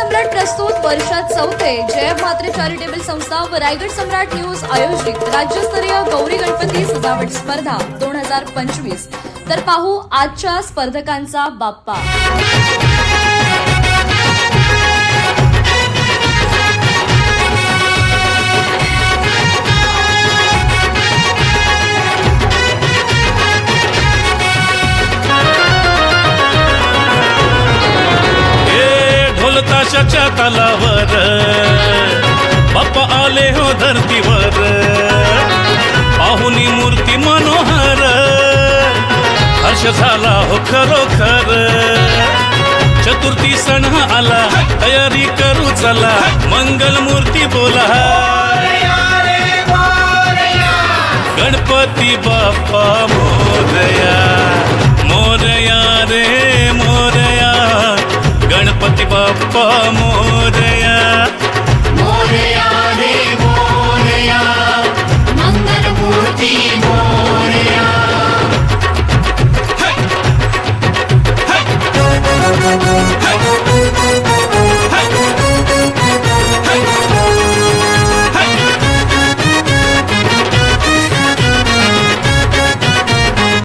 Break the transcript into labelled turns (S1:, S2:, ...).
S1: सम्राट प्रस्तुत वर्षात चौथे जय म्हात्रे चॅरिटेबल संस्था व रायगड सम्राट न्यूज आयोजित राज्यस्तरीय गौरी गणपती सजावट स्पर्धा 2025। तर पाहू आजच्या स्पर्धकांचा बाप्पा।
S2: ताशाच्या तालावर बाप्पा आले हो धरतीवर, पाहुनी मूर्ती मनोहर, हर्ष झाला हो खरोखर। चतुर्थी सण आला, तयारी करू चला, मंगल मूर्ती बोला, गणपती बाप्पा मोरया, मोरया रे मोरया, गणपती बाप्पा